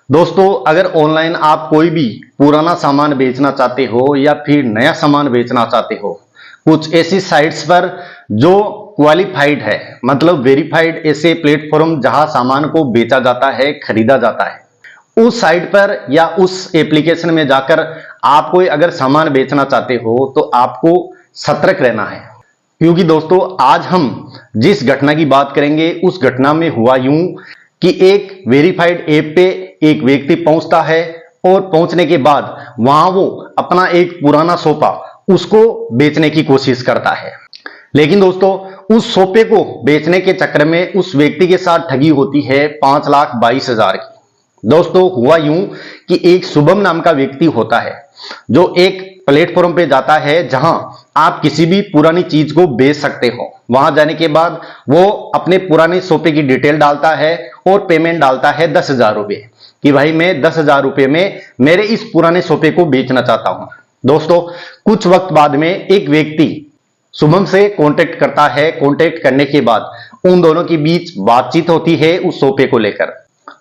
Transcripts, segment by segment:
दोस्तों, अगर ऑनलाइन आप कोई भी पुराना सामान बेचना चाहते हो या फिर नया सामान बेचना चाहते हो, कुछ ऐसी साइट्स पर जो क्वालिफाइड है, मतलब वेरीफाइड ऐसे प्लेटफॉर्म जहां सामान को बेचा जाता है, खरीदा जाता है, उस साइट पर या उस एप्लीकेशन में जाकर आप कोई अगर सामान बेचना चाहते हो तो आपको सतर्क रहना है। क्योंकि दोस्तों, आज हम जिस घटना की बात करेंगे उस घटना में हुआ यूं कि एक वेरीफाइड ऐप पे एक व्यक्ति पहुंचता है और पहुंचने के बाद वहां वो अपना एक पुराना सोफा उसको बेचने की कोशिश करता है। लेकिन दोस्तों, उस सोफे को बेचने के चक्कर में उस व्यक्ति के साथ ठगी होती है 5,22,000 की। दोस्तों, हुआ यूं कि एक शुभम नाम का व्यक्ति होता है जो एक प्लेटफॉर्म पे जाता है जहां आप किसी भी पुरानी चीज को बेच सकते हो। वहां जाने के बाद वो अपने पुराने सोफे की डिटेल डालता है और पेमेंट डालता है 10,000 रुपए कि भाई मैं 10,000 रुपए में मेरे इस पुराने सोफे को बेचना चाहता हूं। दोस्तों, कुछ वक्त बाद में एक व्यक्ति शुभम से कांटेक्ट करता है। कांटेक्ट करने के बाद उन दोनों के बीच बातचीत होती है उस सोफे को लेकर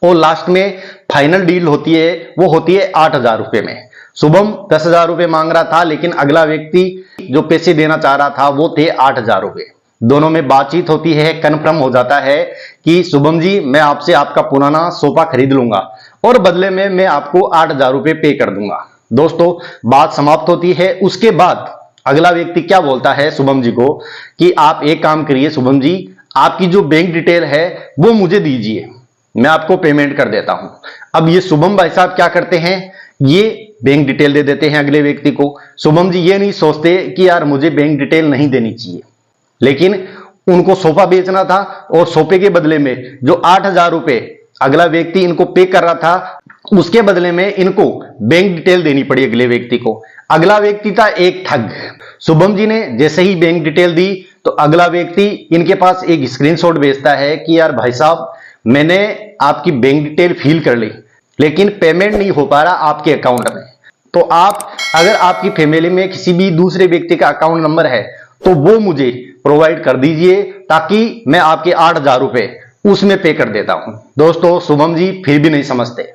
और लास्ट में फाइनल डील होती है, वो होती है 8,000 रुपए में। शुभम 10,000 रुपए मांग रहा था, लेकिन अगला व्यक्ति जो पैसे देना चाह रहा था वो थे 8,000 रुपए। दोनों में बातचीत होती है, कन्फर्म हो जाता है कि शुभम जी, मैं आपसे आपका पुराना सोफा खरीद लूंगा और बदले में मैं आपको 8,000 रुपए पे कर दूंगा। दोस्तों, बात समाप्त होती है। उसके बाद अगला व्यक्ति क्या बोलता है शुभम जी को कि आप एक काम करिए शुभम जी, आपकी जो बैंक डिटेल है वो मुझे दीजिए, मैं आपको पेमेंट कर देता हूं। अब ये शुभम भाई साहब क्या करते हैं, ये बैंक डिटेल दे देते हैं अगले व्यक्ति को। शुभम जी ये नहीं सोचते कि यार मुझे बैंक डिटेल नहीं देनी चाहिए, लेकिन उनको सोफा बेचना था और सोफे के बदले में जो 8,000 रुपए अगला व्यक्ति इनको पे कर रहा था, उसके बदले में इनको बैंक डिटेल देनी पड़ी अगले व्यक्ति को। अगला व्यक्ति था एक ठग। शुभम जी ने जैसे ही बैंक डिटेल दी तो अगला व्यक्ति इनके पास एक स्क्रीनशॉट भेजता है कि यार भाई साहब, मैंने आपकी बैंक डिटेल फिल कर ली, लेकिन पेमेंट नहीं हो पा रहा आपके अकाउंट में। तो आप, अगर आपकी फैमिली में किसी भी दूसरे व्यक्ति का अकाउंट नंबर है तो वो मुझे प्रोवाइड कर दीजिए ताकि मैं आपके 8,000 रुपए उसमें पे कर देता हूं। दोस्तों, शुभम जी फिर भी नहीं समझते।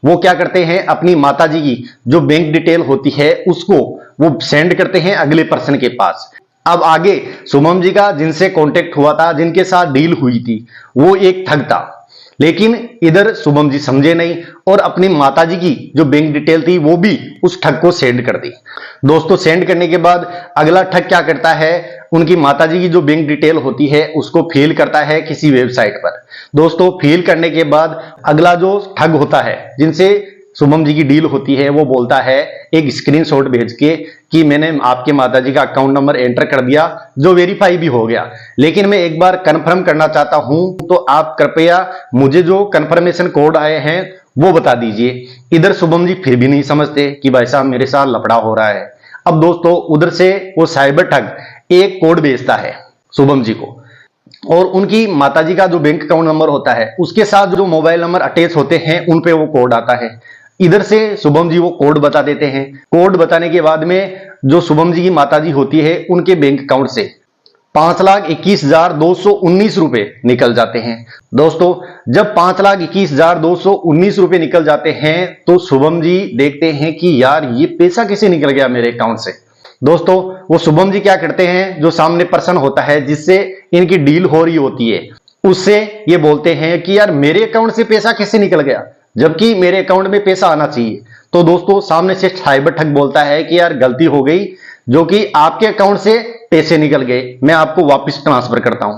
वो क्या करते हैं, अपनी माताजी की जो बैंक डिटेल होती है उसको वो सेंड करते हैं अगले पर्सन के पास। अब आगे शुभम जी का जिनसे कांटेक्ट हुआ था, जिनके साथ डील हुई थी, वो एक ठग था। लेकिन इधर शुभम जी समझे नहीं और अपनी माताजी की जो बैंक डिटेल थी वो भी उस ठग को सेंड कर दी। दोस्तों, सेंड करने के बाद अगला ठग क्या करता है, उनकी माताजी की जो बैंक डिटेल होती है उसको फिल करता है किसी वेबसाइट पर। दोस्तों, फिल करने के बाद अगला जो ठग होता है जिनसे शुभम जी की डील होती है वो बोलता है एक स्क्रीनशॉट भेज के कि मैंने आपके माताजी का अकाउंट नंबर एंटर कर दिया, जो वेरीफाई भी हो गया, लेकिन मैं एक बार कंफर्म करना चाहता हूं, तो आप कृपया मुझे जो कंफर्मेशन कोड आए हैं वो बता दीजिए। इधर शुभम जी फिर भी नहीं समझते कि भाई साहब मेरे साथ लफड़ा हो रहा है। अब दोस्तों, उधर से वो साइबर ठग एक कोड भेजता है शुभम जी को और उनकी माताजी का जो बैंक अकाउंट नंबर होता है उसके साथ जो मोबाइल नंबर अटैच होते हैं उन पे वो कोड आता है। इधर से शुभम जी वो कोड बता देते हैं। कोड बताने के बाद में जो शुभम जी की माताजी होती है उनके बैंक अकाउंट से 5,21,219 रुपए निकल जाते हैं। दोस्तों, जब 5,21,219 रुपए निकल जाते हैं तो शुभम जी देखते हैं कि यार ये पैसा कैसे निकल गया मेरे अकाउंट से। दोस्तों, वो शुभम जी क्या करते हैं, जो सामने पर्सन होता है जिससे इनकी डील हो रही होती है उससे ये बोलते हैं कि यार मेरे अकाउंट से पैसा कैसे निकल गया, जबकि मेरे अकाउंट में पैसा आना चाहिए। तो दोस्तों, सामने से साइबर ठग बोलता है कि यार गलती हो गई, जो कि आपके अकाउंट से पैसे निकल गए, मैं आपको वापस ट्रांसफर करता हूं,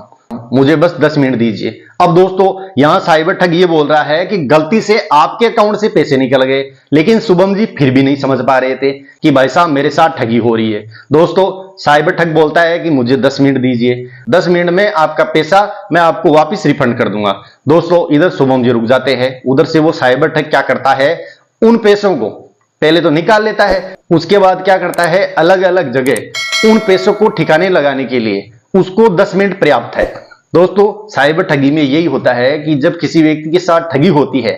मुझे बस 10 मिनट दीजिए। अब दोस्तों, यहां साइबर ठग ये बोल रहा है कि गलती से आपके अकाउंट से पैसे निकल गए, लेकिन शुभम जी फिर भी नहीं समझ पा रहे थे कि भाई साहब मेरे साथ ठगी हो रही है। दोस्तों, साइबर ठग बोलता है कि मुझे 10 मिनट दीजिए, 10 मिनट में आपका पैसा मैं आपको वापस रिफंड कर दूंगा। दोस्तों, इधर शुभम जी रुक जाते हैं। उधर से वो साइबर ठग क्या करता है, उन पैसों को पहले तो निकाल लेता है, उसके बाद क्या करता है, अलग अलग जगह उन पैसों को ठिकाने लगाने के लिए उसको 10 मिनट पर्याप्त है। दोस्तों, साइबर ठगी में यही होता है कि जब किसी व्यक्ति के साथ ठगी होती है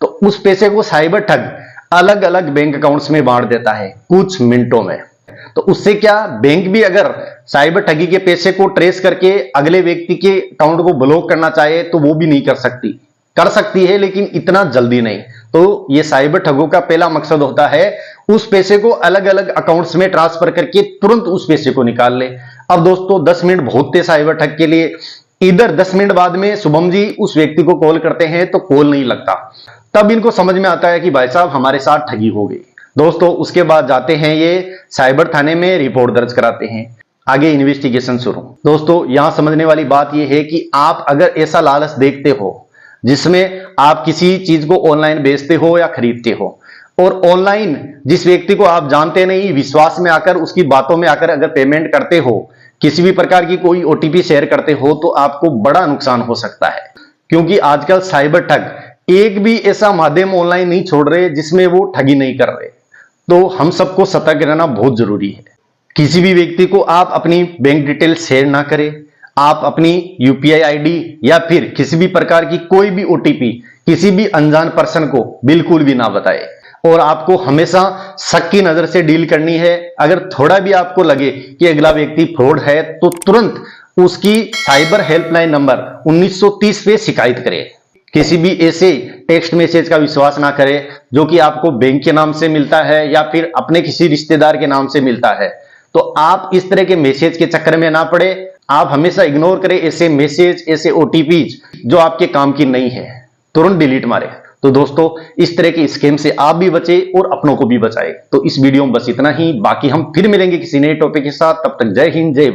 तो उस पैसे को साइबर ठग अलग अलग बैंक अकाउंट्स में बांट देता है कुछ मिनटों में। तो उससे क्या, बैंक भी अगर साइबर ठगी के पैसे को ट्रेस करके अगले व्यक्ति के अकाउंट को ब्लॉक करना चाहे तो वो भी नहीं कर सकती, कर सकती है, लेकिन इतना जल्दी नहीं। तो ये साइबर ठगों का पहला मकसद होता है उस पैसे को अलग अलग अकाउंट्स में ट्रांसफर करके तुरंत उस पैसे को निकाल ले। अब दोस्तों 10 मिनट बहुत थे साइबर ठग के लिए। इधर 10 मिनट बाद में शुभम जी उस व्यक्ति को कॉल करते हैं तो कॉल नहीं लगता। तब इनको समझ में आता है कि भाई साहब हमारे साथ ठगी हो गई। दोस्तों उसके बाद जाते हैं ये साइबर थाने में, रिपोर्ट दर्ज कराते हैं, आगे इन्वेस्टिगेशन शुरू। दोस्तों यहां समझने वाली बात यह है कि आप अगर ऐसा लालच देखते हो जिसमें आप किसी चीज को ऑनलाइन बेचते हो या खरीदते हो, और ऑनलाइन जिस व्यक्ति को आप जानते नहीं, विश्वास में आकर उसकी बातों में आकर अगर पेमेंट करते हो, किसी भी प्रकार की कोई ओटीपी शेयर करते हो, तो आपको बड़ा नुकसान हो सकता है। क्योंकि आजकल साइबर ठग एक भी ऐसा माध्यम ऑनलाइन नहीं छोड़ रहे जिसमें वो ठगी नहीं कर रहे। तो हम सबको सतर्क रहना बहुत जरूरी है। किसी भी व्यक्ति को आप अपनी बैंक डिटेल शेयर ना करें, आप अपनी यूपीआई आईडी या फिर किसी भी प्रकार की कोई भी ओटीपी किसी भी अनजान पर्सन को बिल्कुल भी ना बताएं। और आपको हमेशा शक की नजर से डील करनी है। अगर थोड़ा भी आपको लगे कि अगला व्यक्ति फ्रॉड है तो तुरंत उसकी साइबर हेल्पलाइन नंबर 1930 पे शिकायत करें। किसी भी ऐसे टेक्स्ट मैसेज का विश्वास ना करें जो कि आपको बैंक के नाम से मिलता है या फिर अपने किसी रिश्तेदार के नाम से मिलता है। तो आप इस तरह के मैसेज के चक्कर में ना पड़े। आप हमेशा इग्नोर करें ऐसे मैसेज, ऐसे ओटीपीज जो आपके काम की नहीं है, तुरंत डिलीट मारे। तो दोस्तों इस तरह के स्कैम से आप भी बचे और अपनों को भी बचाए। तो इस वीडियो में बस इतना ही, बाकी हम फिर मिलेंगे किसी नए टॉपिक के साथ। तब तक जय हिंद, जय भारत।